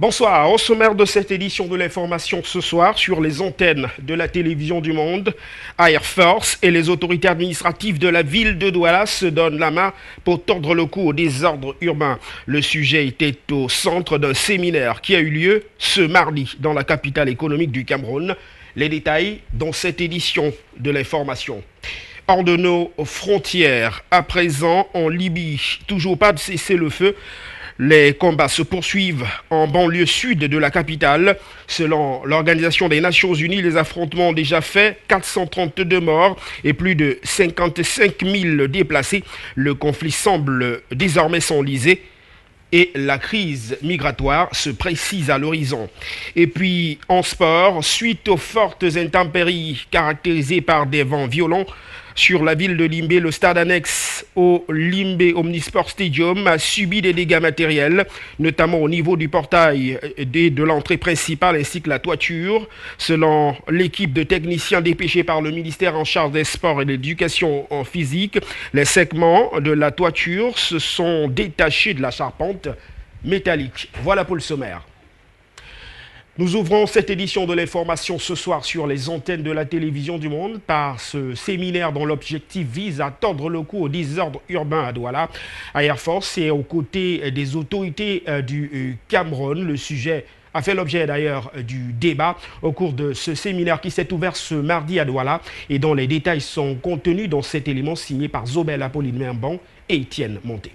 Bonsoir, au sommaire de cette édition de l'information ce soir sur les antennes de la télévision du monde, Air Force et les autorités administratives de la ville de Douala se donnent la main pour tordre le cou au désordre urbain. Le sujet était au centre d'un séminaire qui a eu lieu ce mardi dans la capitale économique du Cameroun. Les détails dans cette édition de l'information. Hors de nos frontières, à présent en Libye, toujours pas de cessez-le-feu. Les combats se poursuivent en banlieue sud de la capitale. Selon l'Organisation des Nations Unies, les affrontements ont déjà fait 432 morts et plus de 55 000 déplacés. Le conflit semble désormais s'enliser et la crise migratoire se précise à l'horizon. Et puis en sport, suite aux fortes intempéries caractérisées par des vents violents, sur la ville de Limbe, le stade annexe au Limbe Omnisport Stadium a subi des dégâts matériels, notamment au niveau du portail de l'entrée principale ainsi que la toiture. Selon l'équipe de techniciens dépêchés par le ministère en charge des sports et de l'éducation physique, les segments de la toiture se sont détachés de la charpente métallique. Voilà pour le sommaire. Nous ouvrons cette édition de l'information ce soir sur les antennes de la télévision du monde par ce séminaire dont l'objectif vise à tordre le cou au désordre urbain à Douala. Air Force est aux côtés des autorités du Cameroun. Le sujet a fait l'objet d'ailleurs du débat au cours de ce séminaire qui s'est ouvert ce mardi à Douala et dont les détails sont contenus dans cet élément signé par Zobel Apolline Merban et Étienne Monté.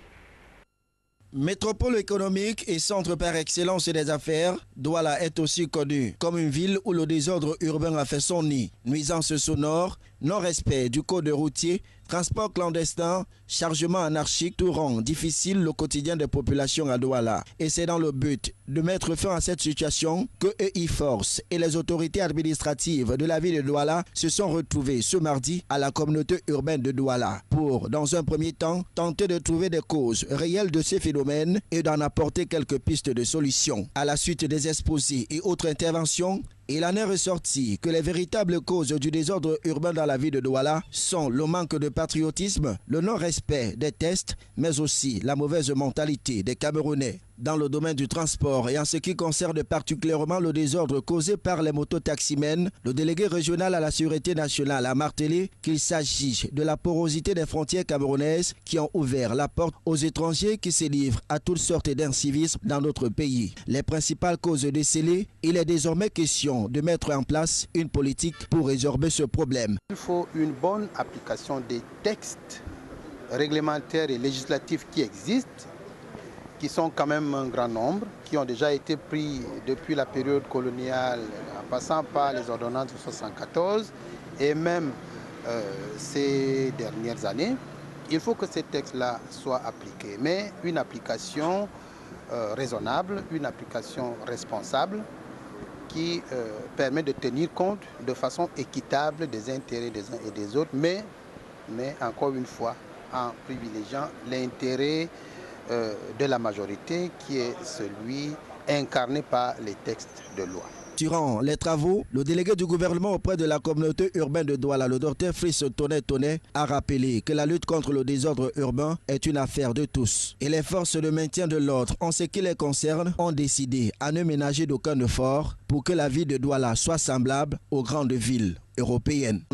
Métropole économique et centre par excellence des affaires, Douala est aussi connue comme une ville où le désordre urbain a fait son nid. Nuisances sonores, non-respect du code routier, transport clandestin, chargement anarchique, tout rend difficile le quotidien des populations à Douala. Et c'est dans le but de mettre fin à cette situation que Air Force et les autorités administratives de la ville de Douala se sont retrouvés ce mardi à la communauté urbaine de Douala pour, dans un premier temps, tenter de trouver des causes réelles de ces phénomènes et d'en apporter quelques pistes de solutions. À la suite des exposés et autres interventions, il en est ressorti que les véritables causes du désordre urbain dans la ville de Douala sont le manque de patriotisme, le non-respect des tests, mais aussi la mauvaise mentalité des Camerounais. Dans le domaine du transport et en ce qui concerne particulièrement le désordre causé par les mototaximens, le délégué régional à la sécurité nationale a martelé qu'il s'agit de la porosité des frontières camerounaises qui ont ouvert la porte aux étrangers qui se livrent à toutes sortes d'incivisme dans notre pays. Les principales causes décelées, il est désormais question de mettre en place une politique pour résorber ce problème. Il faut une bonne application des textes réglementaires et législatifs qui existent, qui sont quand même un grand nombre, qui ont déjà été pris depuis la période coloniale, en passant par les ordonnances de 1974 et même ces dernières années. Il faut que ces textes-là soient appliqués, mais une application raisonnable, une application responsable qui permet de tenir compte de façon équitable des intérêts des uns et des autres, mais encore une fois, en privilégiant l'intérêt de la majorité qui est celui incarné par les textes de loi. Durant les travaux, le délégué du gouvernement auprès de la communauté urbaine de Douala, le docteur Friss Tonnet, a rappelé que la lutte contre le désordre urbain est une affaire de tous. Et les forces de maintien de l'ordre, en ce qui les concerne, ont décidé à ne ménager d'aucun effort pour que la ville de Douala soit semblable aux grandes villes européennes.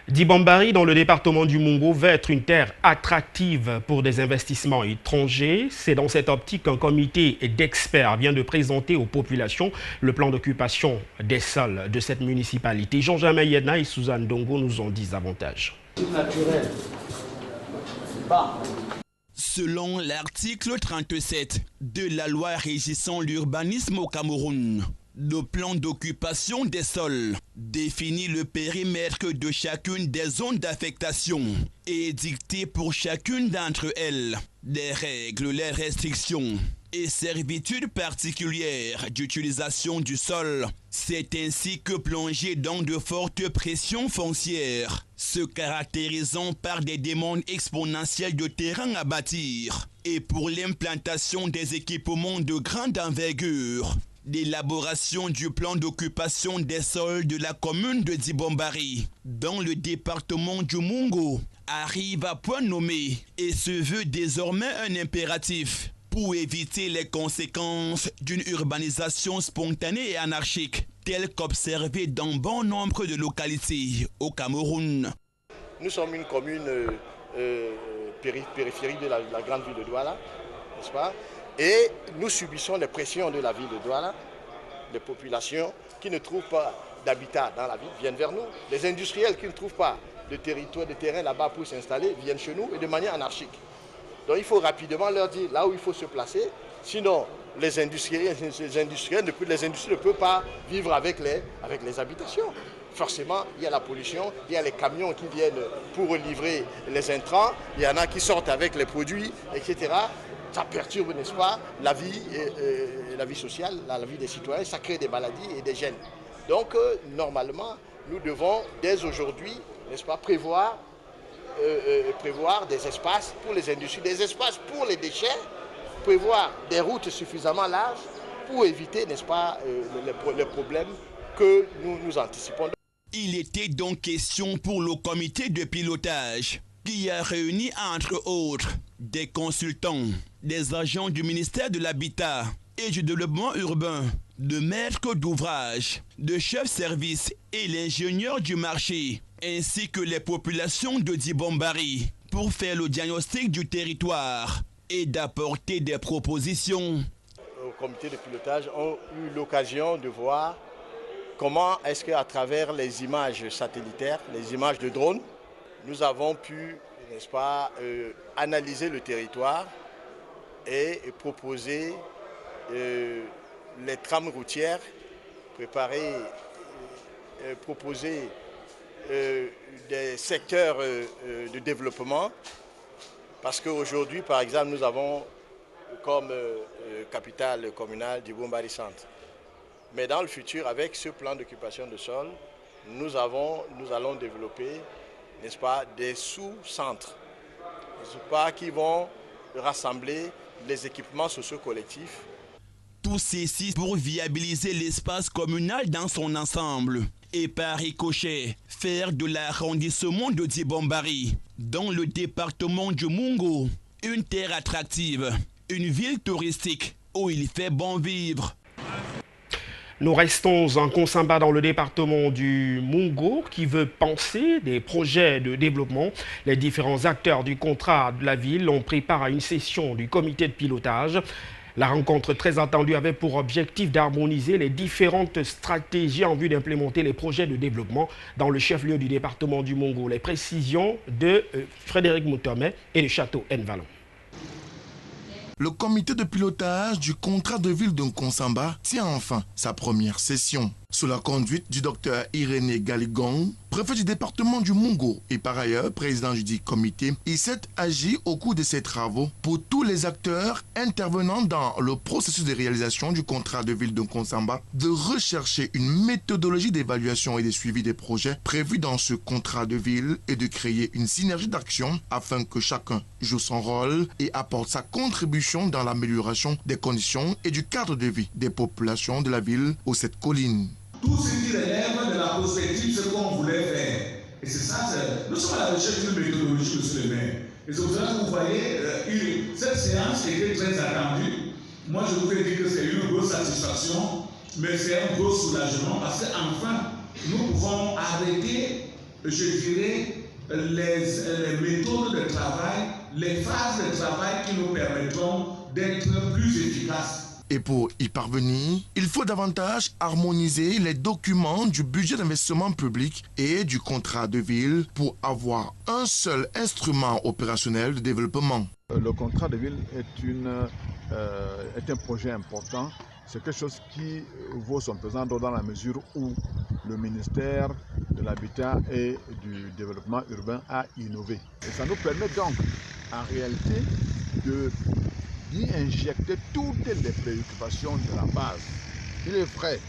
Dibambari, dans le département du Mungo, va être une terre attractive pour des investissements étrangers. C'est dans cette optique qu'un comité d'experts vient de présenter aux populations le plan d'occupation des sols de cette municipalité. Jean-Jamin Yedna et Suzanne Dongo nous en disent davantage. Selon l'article 37 de la loi régissant l'urbanisme au Cameroun, le plan d'occupation des sols définit le périmètre de chacune des zones d'affectation et dicté pour chacune d'entre elles des règles, les restrictions et servitudes particulières d'utilisation du sol. C'est ainsi que plongé dans de fortes pressions foncières, se caractérisant par des demandes exponentielles de terrain à bâtir et pour l'implantation des équipements de grande envergure. L'élaboration du plan d'occupation des sols de la commune de Dibambari, dans le département du Mungo, arrive à point nommé et se veut désormais un impératif pour éviter les conséquences d'une urbanisation spontanée et anarchique, telle qu'observée dans bon nombre de localités au Cameroun. Nous sommes une commune périphérique de la grande ville de Douala, n'est-ce pas? Et nous subissons les pressions de la ville de Douala. Les populations qui ne trouvent pas d'habitat dans la ville viennent vers nous. Les industriels qui ne trouvent pas de territoire, de terrain là-bas pour s'installer viennent chez nous et de manière anarchique. Donc il faut rapidement leur dire là où il faut se placer. Sinon, les industries ne peuvent pas vivre avec les habitations. Forcément, il y a la pollution, il y a les camions qui viennent pour livrer les intrants, il y en a qui sortent avec les produits, etc. Ça perturbe, n'est-ce pas, la vie sociale, la vie des citoyens, ça crée des maladies et des gènes. Donc, normalement, nous devons, dès aujourd'hui, n'est-ce pas, prévoir des espaces pour les industries, des espaces pour les déchets, prévoir des routes suffisamment larges pour éviter, n'est-ce pas, les problèmes que nous anticipons. Il était donc question pour le comité de pilotage qui a réuni entre autres des consultants, des agents du ministère de l'Habitat et du Développement urbain, de maîtres d'ouvrage, de chefs services et l'ingénieur du marché, ainsi que les populations de Dibombari, pour faire le diagnostic du territoire et d'apporter des propositions. Au comité de pilotage, ont eu l'occasion de voir comment est-ce qu'à travers les images satellitaires, les images de drones, nous avons pu, n'est-ce pas, analyser le territoire et proposer les trames routières, proposer des secteurs de développement. Parce qu'aujourd'hui, par exemple, nous avons comme capitale communale Dibombari Centre. Mais dans le futur, avec ce plan d'occupation de sol, nous allons développer, n'est-ce pas, des sous-centres, n'est-ce pas, qui vont rassembler les équipements socio-collectifs. Tout ceci pour viabiliser l'espace communal dans son ensemble et par ricochet, faire de l'arrondissement de Dibombari, dans le département du Mungo, une terre attractive, une ville touristique où il fait bon vivre. Nous restons en Konsamba dans le département du Mungo qui veut penser des projets de développement. Les différents acteurs du contrat de la ville ont pris part à une session du comité de pilotage. La rencontre très attendue avait pour objectif d'harmoniser les différentes stratégies en vue d'implémenter les projets de développement dans le chef-lieu du département du Mungo. Les précisions de Frédéric Moutomé et le château Nvalon. Le comité de pilotage du contrat de ville de Konsamba tient enfin sa première session. Sous la conduite du docteur Irénée Galigong, préfet du département du Mungo et par ailleurs président du dit comité, il s'est agi au cours de ces travaux pour tous les acteurs intervenant dans le processus de réalisation du contrat de ville de Konsamba de rechercher une méthodologie d'évaluation et de suivi des projets prévus dans ce contrat de ville et de créer une synergie d'action afin que chacun joue son rôle et apporte sa contribution dans l'amélioration des conditions et du cadre de vie des populations de la ville ou cette colline. Tout ce qui relève de la prospective, ce qu'on voulait faire. Et c'est ça, nous sommes à la recherche d'une méthodologie, monsieur le maire. Et c'est pour ça que vous voyez, cette séance était très attendue. Moi, je vous ai dit que c'est une grosse satisfaction, mais c'est un gros soulagement parce qu'enfin, nous pouvons arrêter, je dirais, les méthodes de travail, les phases de travail qui nous permettront d'être plus efficaces. Et pour y parvenir, il faut davantage harmoniser les documents du budget d'investissement public et du contrat de ville pour avoir un seul instrument opérationnel de développement. Le contrat de ville est un projet important. C'est quelque chose qui vaut son pesant dans la mesure où le ministère de l'Habitat et du Développement urbain a innové. Et ça nous permet donc, en réalité, d'y injecter toutes les préoccupations de la base. Il est vrai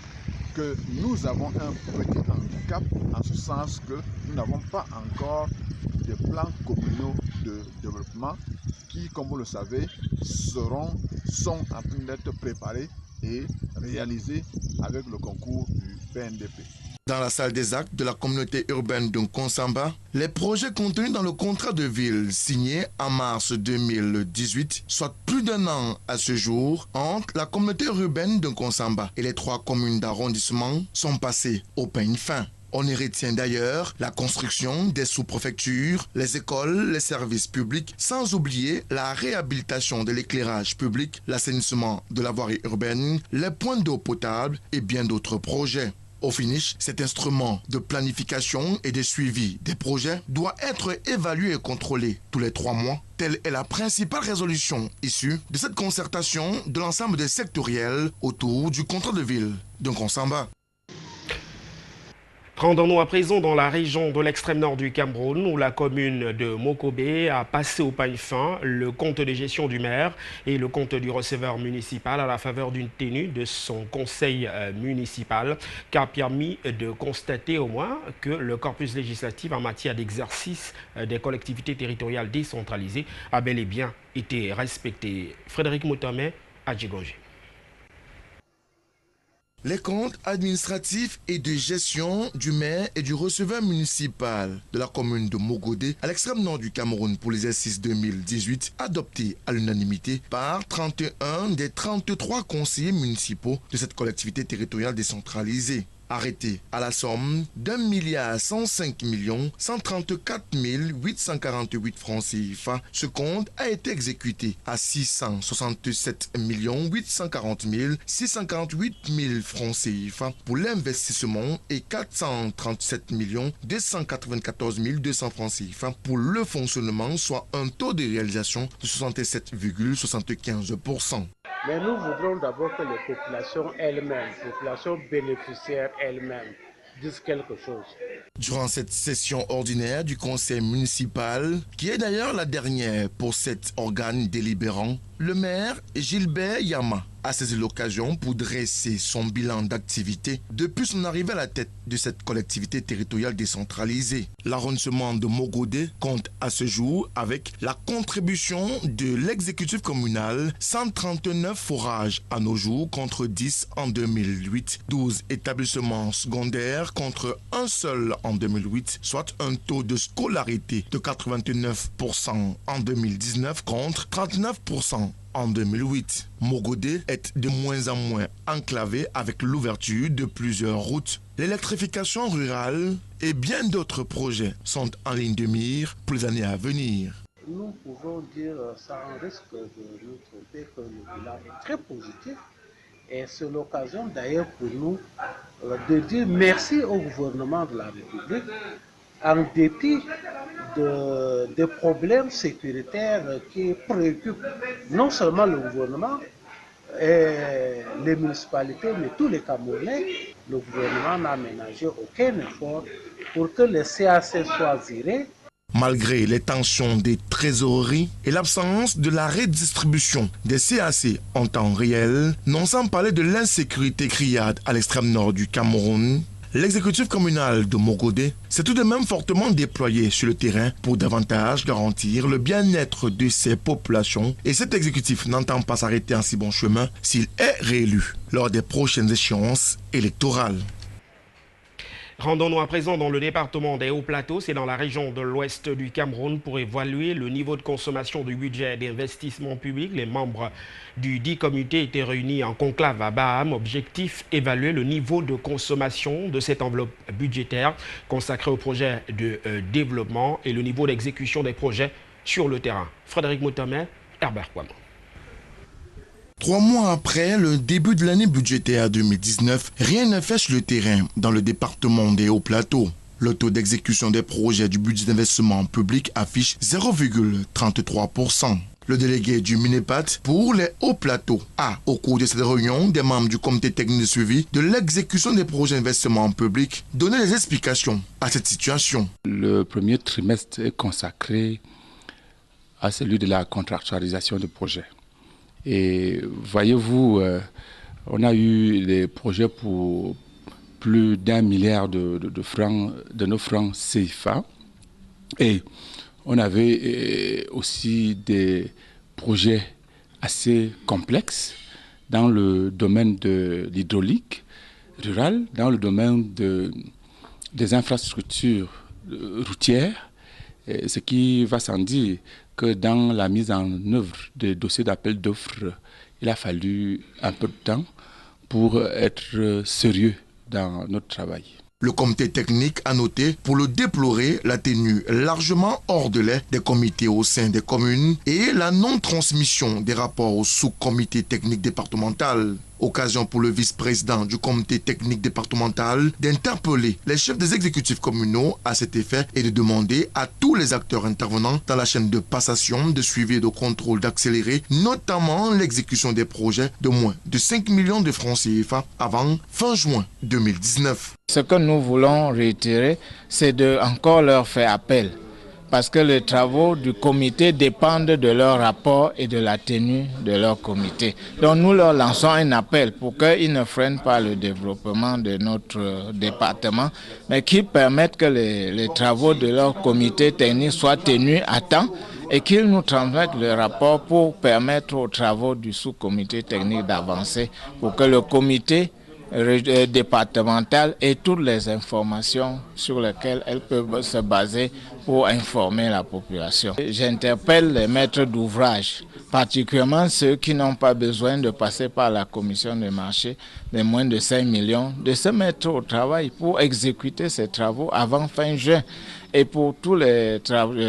que nous avons un petit handicap en ce sens que nous n'avons pas encore de plans communaux de développement qui, comme vous le savez, sont en train d'être préparés et réalisés avec le concours du PNDP. Dans la salle des actes de la communauté urbaine de Nkonsamba, les projets contenus dans le contrat de ville signé en mars 2018, soit plus d'un an à ce jour, entre la communauté urbaine de Nkonsamba et les 3 communes d'arrondissement sont passés au peigne fin. On y retient d'ailleurs la construction des sous-préfectures, les écoles, les services publics, sans oublier la réhabilitation de l'éclairage public, l'assainissement de la voirie urbaine, les points d'eau potable et bien d'autres projets. Au finish, cet instrument de planification et de suivi des projets doit être évalué et contrôlé tous les 3 mois. Telle est la principale résolution issue de cette concertation de l'ensemble des sectoriels autour du contrat de ville de Nkonsamba. Rendons-nous à présent dans la région de l'extrême nord du Cameroun où la commune de Mokobé a passé au peigne fin le compte de gestion du maire et le compte du receveur municipal à la faveur d'une tenue de son conseil municipal qui a permis de constater au moins que le corpus législatif en matière d'exercice des collectivités territoriales décentralisées a bel et bien été respecté. Frédéric Moutamé, Adjigonji. Les comptes administratifs et de gestion du maire et du receveur municipal de la commune de Mogodé à l'extrême nord du Cameroun pour l'exercice 2018 adoptés à l'unanimité par 31 des 33 conseillers municipaux de cette collectivité territoriale décentralisée. Arrêté à la somme d'1,105,134,848 francs CFA, ce compte a été exécuté à 667,840,648 francs CFA pour l'investissement et 437,294,200 francs CFA pour le fonctionnement, soit un taux de réalisation de 67,75%. Mais nous voudrons d'abord que les populations elles-mêmes, populations bénéficiaires elles-mêmes, disent quelque chose. Durant cette session ordinaire du conseil municipal, qui est d'ailleurs la dernière pour cet organe délibérant, le maire Gilbert Yama a saisi l'occasion pour dresser son bilan d'activité depuis son arrivée à la tête de cette collectivité territoriale décentralisée. L'arrondissement de Mogodé compte à ce jour, avec la contribution de l'exécutif communal, 139 forages à nos jours contre 10 en 2008, 12 établissements secondaires contre un seul en 2008, soit un taux de scolarité de 89% en 2019 contre 39% en 2008. Mogodé est de moins en moins enclavé avec l'ouverture de plusieurs routes. L'électrification rurale et bien d'autres projets sont en ligne de mire pour les années à venir. Nous pouvons dire sans risque de nous tromper que le bilan est très positif et c'est l'occasion d'ailleurs pour nous de dire merci au gouvernement de la République en dépit des problèmes sécuritaires qui préoccupent non seulement le gouvernement et les municipalités, mais tous les Camerounais. Le gouvernement n'a ménagé aucun effort pour que les CAC soient virés. Malgré les tensions des trésoreries et l'absence de la redistribution des CAC en temps réel, non sans parler de l'insécurité criarde à l'extrême nord du Cameroun, l'exécutif communal de Mogodé s'est tout de même fortement déployé sur le terrain pour davantage garantir le bien-être de ses populations et cet exécutif n'entend pas s'arrêter en si bon chemin s'il est réélu lors des prochaines échéances électorales. Rendons-nous à présent dans le département des Hauts-Plateaux, c'est dans la région de l'ouest du Cameroun pour évaluer le niveau de consommation du budget d'investissement public. Les membres du dit comité étaient réunis en conclave à Baham. Objectif, évaluer le niveau de consommation de cette enveloppe budgétaire consacrée au projet de développement et le niveau d'exécution des projets sur le terrain. Frédéric Moutamé, Herbert Kouamon. 3 mois après le début de l'année budgétaire 2019, rien ne fait sur le terrain dans le département des Hauts-Plateaux. Le taux d'exécution des projets du budget d'investissement public affiche 0,33%. Le délégué du MINEPAT pour les Hauts-Plateaux a, au cours de cette réunion, des membres du comité technique de suivi de l'exécution des projets d'investissement public, donné des explications à cette situation. Le premier trimestre est consacré à celui de la contractualisation de projets. Et voyez-vous, on a eu des projets pour plus d'1 milliard de francs, de nos francs CFA. Et on avait aussi des projets assez complexes dans le domaine de l'hydraulique, rurales, dans le domaine des infrastructures routières, ce qui va sans dire que dans la mise en œuvre des dossiers d'appel d'offres, il a fallu un peu de temps pour être sérieux dans notre travail. Le comité technique a noté pour le déplorer la tenue largement hors délai des comités au sein des communes et la non-transmission des rapports au sous-comité technique départemental. Occasion pour le vice-président du comité technique départemental d'interpeller les chefs des exécutifs communaux à cet effet et de demander à tous les acteurs intervenants dans la chaîne de passation, de suivi et de contrôle d'accélérer notamment l'exécution des projets de moins de 5 millions de francs CFA avant fin juin 2019. Ce que nous voulons réitérer, c'est de encore leur faire appel. Parce que les travaux du comité dépendent de leur rapport et de la tenue de leur comité. Donc nous leur lançons un appel pour qu'ils ne freinent pas le développement de notre département, mais qu'ils permettent que les travaux de leur comité technique soient tenus à temps et qu'ils nous transmettent le rapport pour permettre aux travaux du sous-comité technique d'avancer, pour que le comité départementale et toutes les informations sur lesquelles elles peuvent se baser pour informer la population. J'interpelle les maîtres d'ouvrage, particulièrement ceux qui n'ont pas besoin de passer par la commission des marchés de moins de 5 millions, de se mettre au travail pour exécuter ces travaux avant fin juin. Et pour tous les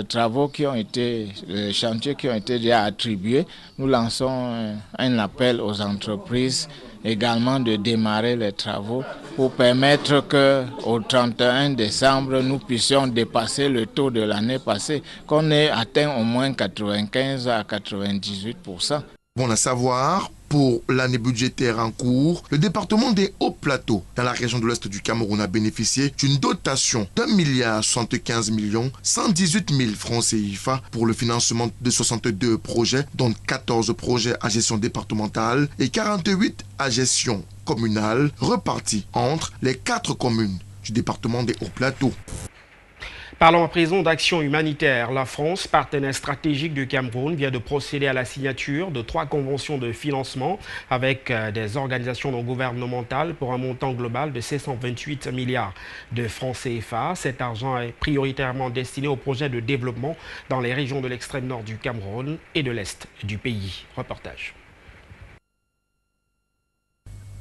travaux qui ont été, les chantiers qui ont été déjà attribués, nous lançons un appel aux entreprises également de démarrer les travaux pour permettre qu'au 31 décembre, nous puissions dépasser le taux de l'année passée, qu'on ait atteint au moins 95 à 98%. Bon à savoir, pour l'année budgétaire en cours, le département des Hauts-Plateaux, dans la région de l'Est du Cameroun, a bénéficié d'une dotation d'1,75 francs CFA pour le financement de 62 projets, dont 14 projets à gestion départementale et 48 à gestion communale, repartis entre les 4 communes du département des Hauts-Plateaux. Parlons à présent d'action humanitaire. La France, partenaire stratégique du Cameroun, vient de procéder à la signature de 3 conventions de financement avec des organisations non gouvernementales pour un montant global de 728 milliards de francs CFA. Cet argent est prioritairement destiné aux projets de développement dans les régions de l'extrême nord du Cameroun et de l'est du pays. Reportage.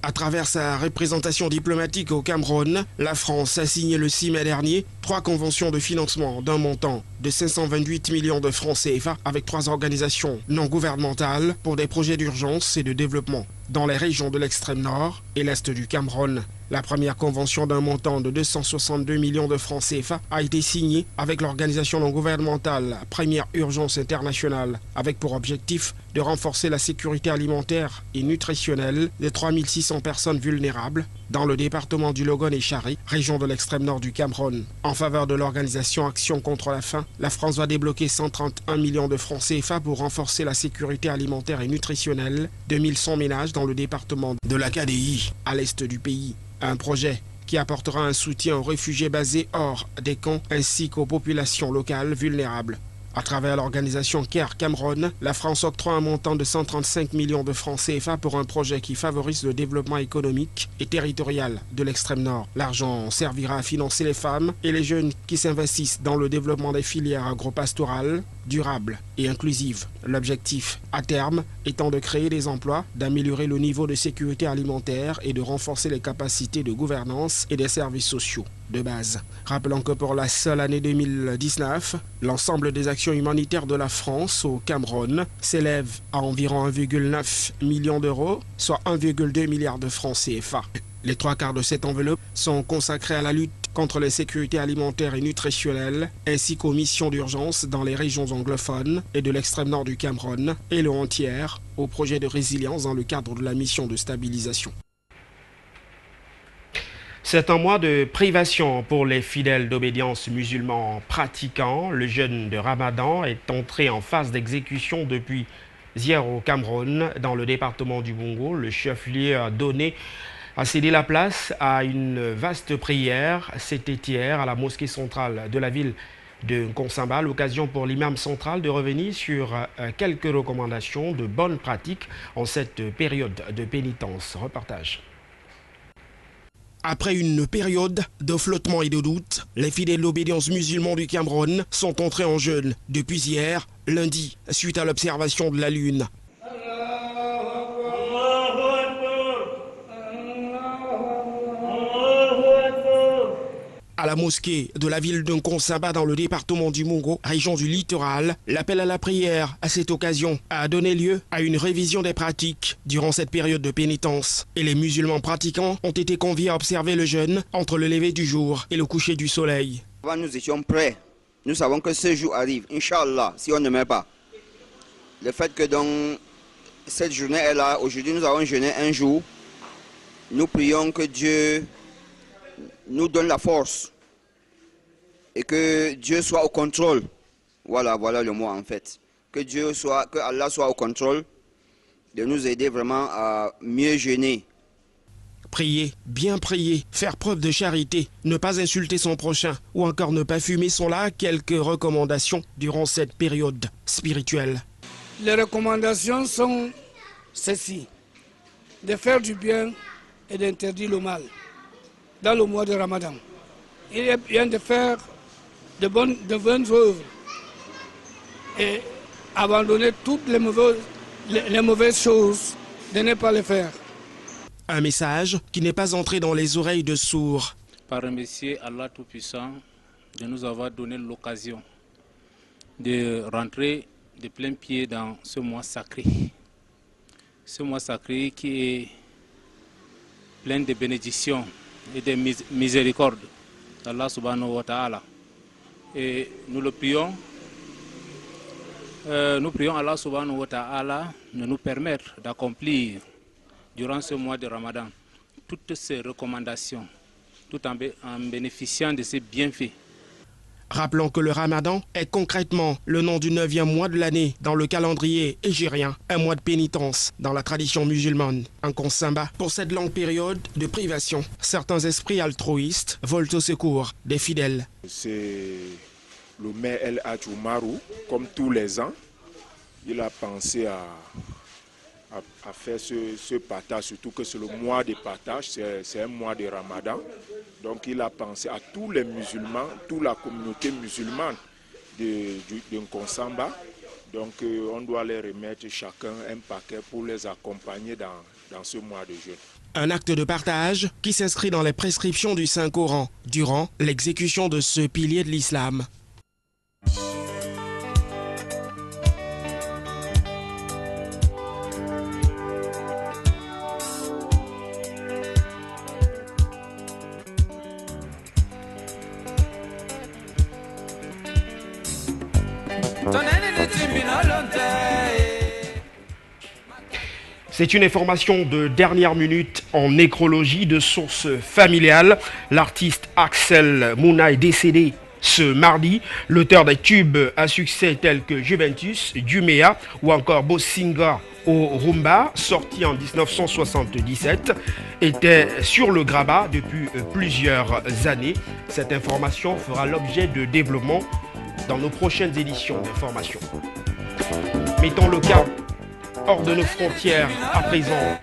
À travers sa représentation diplomatique au Cameroun, la France a signé le 6 mai dernier 3 conventions de financement d'un montant de 528 millions de francs CFA avec 3 organisations non gouvernementales pour des projets d'urgence et de développement dans les régions de l'extrême nord et l'est du Cameroun. La première convention d'un montant de 262 millions de francs CFA a été signée avec l'organisation non gouvernementale Première Urgence Internationale, avec pour objectif de renforcer la sécurité alimentaire et nutritionnelle des 3600 personnes vulnérables dans le département du Logone et Chari, région de l'extrême nord du Cameroun. En faveur de l'organisation Action contre la faim, la France va débloquer 131 millions de francs CFA pour renforcer la sécurité alimentaire et nutritionnelle de 1100 ménages dans le département de la KDI, à l'est du pays. Un projet qui apportera un soutien aux réfugiés basés hors des camps ainsi qu'aux populations locales vulnérables. À travers l'organisation CARE Cameroun, la France octroie un montant de 135 millions de francs CFA pour un projet qui favorise le développement économique et territorial de l'extrême nord. L'argent servira à financer les femmes et les jeunes qui s'investissent dans le développement des filières agropastorales, durables et inclusives. L'objectif, à terme, étant de créer des emplois, d'améliorer le niveau de sécurité alimentaire et de renforcer les capacités de gouvernance et des services sociaux de base. Rappelons que pour la seule année 2019, l'ensemble des actions humanitaires de la France au Cameroun s'élève à environ 1,9 million d'euros, soit 1,2 milliard de francs CFA. Les 3/4 de cette enveloppe sont consacrés à la lutte contre les sécurités alimentaires et nutritionnelles, ainsi qu'aux missions d'urgence dans les régions anglophones et de l'extrême nord du Cameroun, et le entière au projet de résilience dans le cadre de la mission de stabilisation. C'est un mois de privation pour les fidèles d'obédience musulmans pratiquants. Le jeûne de Ramadan est entré en phase d'exécution depuis hier au Cameroun, dans le département du Bongo. Le chef-lieu a cédé la place à une vaste prière. C'était hier à la mosquée centrale de la ville de Nkonsamba, l'occasion pour l'imam central de revenir sur quelques recommandations de bonnes pratiques en cette période de pénitence. Reportage. Après une période de flottement et de doute, les fidèles de l'obédience musulmans du Cameroun sont entrés en jeûne depuis hier, lundi, suite à l'observation de la lune. À la mosquée de la ville de Nkonsamba dans le département du Mungo, région du littoral, l'appel à la prière à cette occasion a donné lieu à une révision des pratiques durant cette période de pénitence. Et les musulmans pratiquants ont été conviés à observer le jeûne entre le lever du jour et le coucher du soleil. Avant, nous étions prêts. Nous savons que ce jour arrive, Inch'Allah, si on ne meurt pas. Le fait que donc cette journée est là, aujourd'hui nous avons jeûné un jour. Nous prions que Dieu nous donne la force et que Dieu soit au contrôle. Voilà le mot en fait. Que Allah soit au contrôle de nous aider vraiment à mieux jeûner. Prier, bien prier, faire preuve de charité, ne pas insulter son prochain ou encore ne pas fumer sont là quelques recommandations durant cette période spirituelle. Les recommandations sont celles-ci: de faire du bien et d'interdire le mal dans le mois de Ramadan. Il est bien de faire de bonnes œuvres et abandonner toutes les mauvaises choses, de ne pas les faire. Un message qui n'est pas entré dans les oreilles de sourds. Par remercier Allah Tout-Puissant de nous avoir donné l'occasion de rentrer de plein pied dans ce mois sacré. Ce mois sacré qui est plein de bénédictions et de miséricorde d'Allah subhanahu wa ta'ala. Et nous le prions. Nous prions Allah subhanahu wa ta'ala de nous permettre d'accomplir durant ce mois de Ramadan toutes ces recommandations, tout en bénéficiant de ces bienfaits. Rappelons que le Ramadan est concrètement le nom du 9e mois de l'année dans le calendrier hégirien, un mois de pénitence dans la tradition musulmane. Nkonsamba, pour cette longue période de privation, certains esprits altruistes volent au secours des fidèles. C'est le maire El Hadj Oumarou, comme tous les ans, il a pensé à faire ce partage, surtout que c'est le mois de partage, c'est un mois de Ramadan. Donc il a pensé à tous les musulmans, toute la communauté musulmane de Nkonsamba. Donc on doit les remettre chacun un paquet pour les accompagner dans ce mois de jeûne. Un acte de partage qui s'inscrit dans les prescriptions du Saint-Coran durant l'exécution de ce pilier de l'islam. C'est une information de dernière minute en nécrologie de source familiale. L'artiste Axel Mouna est décédé ce mardi. L'auteur des tubes à succès tels que Juventus, Dumea ou encore Bosinga au Rumba, sorti en 1977, était sur le grabat depuis plusieurs années. Cette information fera l'objet de développement dans nos prochaines éditions d'information. Mettons le cas hors de nos frontières à présent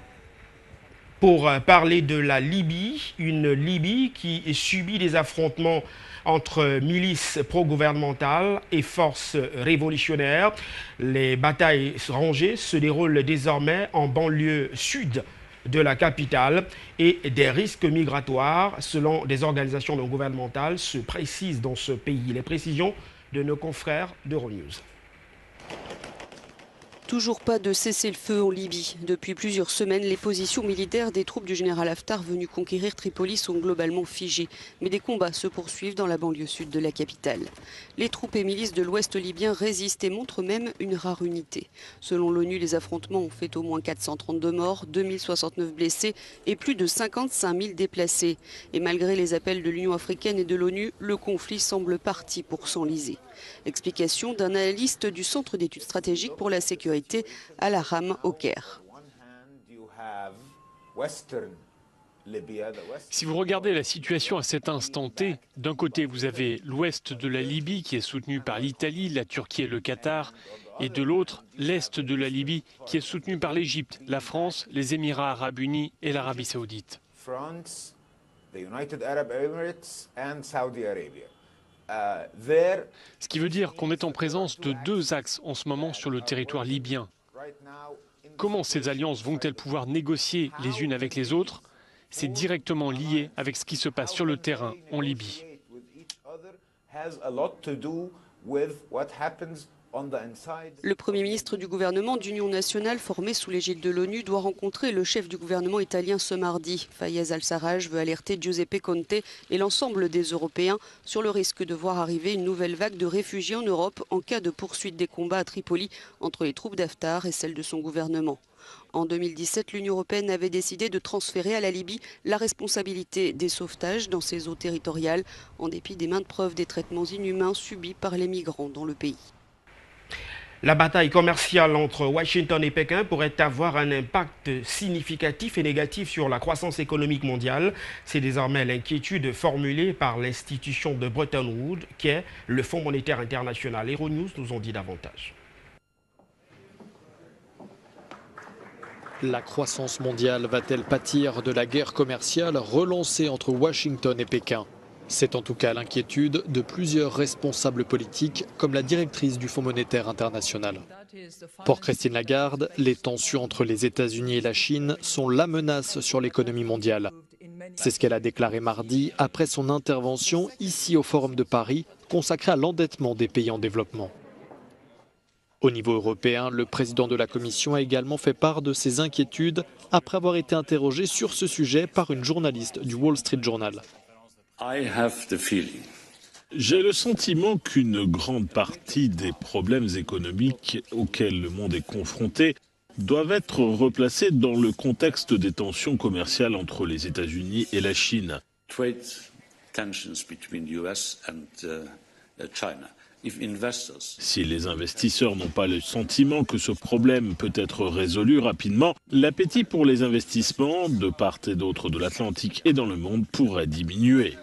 pour parler de la Libye, une Libye qui subit des affrontements entre milices pro-gouvernementales et forces révolutionnaires. Les batailles rangées se déroulent désormais en banlieue sud de la capitale et des risques migratoires, selon des organisations non gouvernementales, se précisent dans ce pays. Les précisions de nos confrères d'Euronews. Toujours pas de cessez-le-feu en Libye. Depuis plusieurs semaines, les positions militaires des troupes du général Haftar venues conquérir Tripoli sont globalement figées. Mais des combats se poursuivent dans la banlieue sud de la capitale. Les troupes et milices de l'ouest libyen résistent et montrent même une rare unité. Selon l'ONU, les affrontements ont fait au moins 432 morts, 2069 blessés et plus de 55 000 déplacés. Et malgré les appels de l'Union africaine et de l'ONU, le conflit semble parti pour s'enliser. Explication d'un analyste du Centre d'études stratégiques pour la sécurité à la RAM au Caire. Si vous regardez la situation à cet instant T, d'un côté vous avez l'ouest de la Libye qui est soutenu par l'Italie, la Turquie et le Qatar, et de l'autre l'est de la Libye qui est soutenu par l'Égypte, la France, les Émirats arabes unis et l'Arabie saoudite. the United Arab Emirates and Saudi Arabia. Ce qui veut dire qu'on est en présence de deux axes en ce moment sur le territoire libyen. Comment ces alliances vont-elles pouvoir négocier les unes avec les autres? C'est directement lié avec ce qui se passe sur le terrain en Libye. Le Premier ministre du gouvernement d'union nationale formé sous l'égide de l'ONU doit rencontrer le chef du gouvernement italien ce mardi. Fayez al-Sarraj veut alerter Giuseppe Conte et l'ensemble des Européens sur le risque de voir arriver une nouvelle vague de réfugiés en Europe en cas de poursuite des combats à Tripoli entre les troupes d'Haftar et celles de son gouvernement. En 2017, l'Union européenne avait décidé de transférer à la Libye la responsabilité des sauvetages dans ses eaux territoriales, en dépit des maintes preuves des traitements inhumains subis par les migrants dans le pays. La bataille commerciale entre Washington et Pékin pourrait avoir un impact significatif et négatif sur la croissance économique mondiale. C'est désormais l'inquiétude formulée par l'institution de Bretton Woods, qui est le Fonds monétaire international. Euronews nous en dit davantage. La croissance mondiale va-t-elle pâtir de la guerre commerciale relancée entre Washington et Pékin? C'est en tout cas l'inquiétude de plusieurs responsables politiques, comme la directrice du Fonds monétaire international. Pour Christine Lagarde, les tensions entre les États-Unis et la Chine sont la menace sur l'économie mondiale. C'est ce qu'elle a déclaré mardi après son intervention ici au Forum de Paris, consacré à l'endettement des pays en développement. Au niveau européen, le président de la Commission a également fait part de ses inquiétudes après avoir été interrogé sur ce sujet par une journaliste du Wall Street Journal. J'ai le sentiment qu'une grande partie des problèmes économiques auxquels le monde est confronté doivent être replacés dans le contexte des tensions commerciales entre les États-Unis et la Chine. Si les investisseurs n'ont pas le sentiment que ce problème peut être résolu rapidement, l'appétit pour les investissements de part et d'autre de l'Atlantique et dans le monde pourrait diminuer.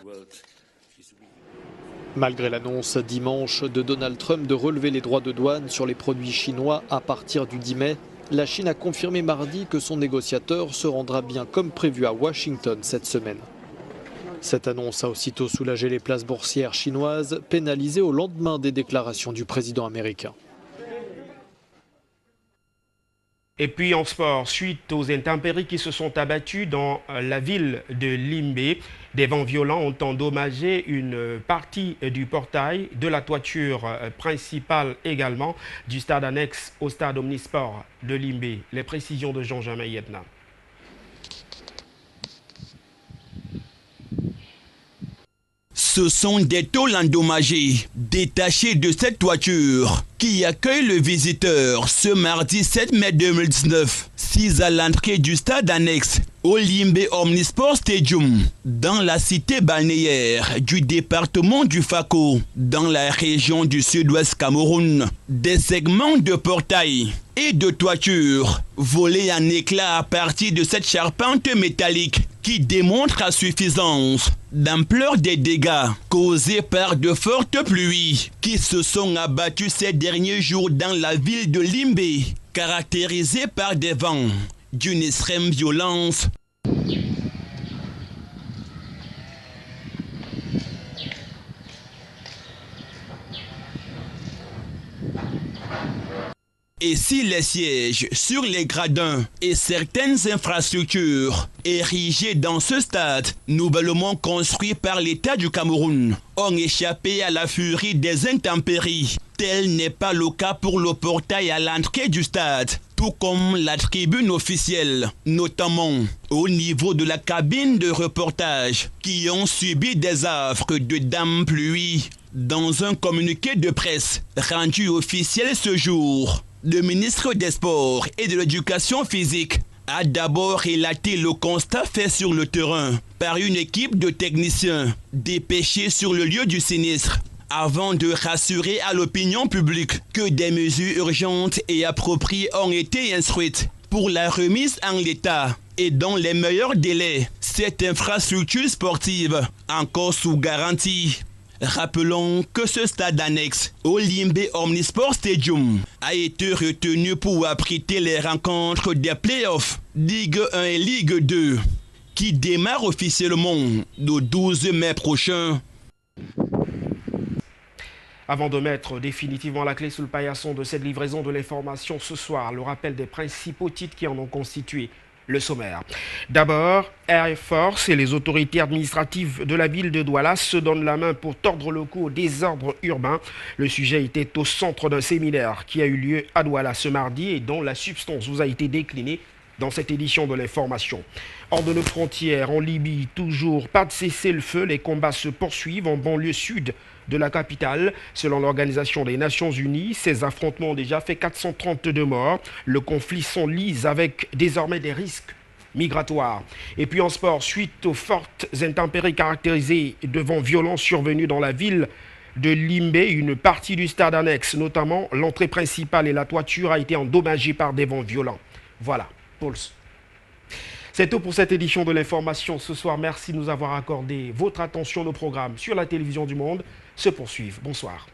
Malgré l'annonce dimanche de Donald Trump de relever les droits de douane sur les produits chinois à partir du 10 mai, la Chine a confirmé mardi que son négociateur se rendra bien comme prévu à Washington cette semaine. Cette annonce a aussitôt soulagé les places boursières chinoises, pénalisées au lendemain des déclarations du président américain. Et puis en sport, suite aux intempéries qui se sont abattues dans la ville de Limbé, des vents violents ont endommagé une partie du portail, de la toiture principale également, du stade annexe au stade omnisport de Limbé. Les précisions de Jean-Germain Yetna. Ce sont des tôles endommagées, détachées de cette toiture, qui accueille le visiteur ce mardi 7 mai 2019, 6 à l'entrée du stade annexe au Limbé Omnisport Stadium, dans la cité balnéaire du département du Fako, dans la région du sud-ouest Cameroun. Des segments de portail et de toiture volés en éclats à partir de cette charpente métallique qui démontre à suffisance l'ampleur des dégâts causés par de fortes pluies qui se sont abattues ces derniers jours dans la ville de Limbé, caractérisée par des vents d'une extrême violence. Et si les sièges sur les gradins et certaines infrastructures érigées dans ce stade, nouvellement construit par l'État du Cameroun, ont échappé à la furie des intempéries, tel n'est pas le cas pour le portail à l'entrée du stade, tout comme la tribune officielle, notamment au niveau de la cabine de reportage, qui ont subi des affres de dames pluies. Dans un communiqué de presse rendu officiel ce jour, le ministre des Sports et de l'Éducation physique a d'abord relaté le constat fait sur le terrain par une équipe de techniciens dépêchés sur le lieu du sinistre, avant de rassurer à l'opinion publique que des mesures urgentes et appropriées ont été instruites pour la remise en l'état et dans les meilleurs délais cette infrastructure sportive encore sous garantie. Rappelons que ce stade annexe au Limbé Omnisport Stadium a été retenu pour abriter les rencontres des playoffs Ligue 1 et Ligue 2. qui démarre officiellement le 12 mai prochain. Avant de mettre définitivement la clé sous le paillasson de cette livraison de l'information ce soir, le rappel des principaux titres qui en ont constitué le sommaire. D'abord, Air Force et les autorités administratives de la ville de Douala se donnent la main pour tordre le cou au désordre urbain. Le sujet était au centre d'un séminaire qui a eu lieu à Douala ce mardi et dont la substance vous a été déclinée dans cette édition de l'information. Hors de nos frontières, en Libye, toujours pas de cessez-le-feu, les combats se poursuivent en banlieue sud de la capitale. Selon l'Organisation des Nations Unies, ces affrontements ont déjà fait 432 morts. Le conflit s'enlise avec désormais des risques migratoires. Et puis en sport, suite aux fortes intempéries caractérisées de vents violents survenus dans la ville de Limbé, une partie du stade annexe, notamment l'entrée principale et la toiture, a été endommagée par des vents violents. Voilà, Pulse. C'est tout pour cette édition de l'information ce soir. Merci de nous avoir accordé votre attention. Nos programmes sur la télévision du Monde se poursuivent. Bonsoir.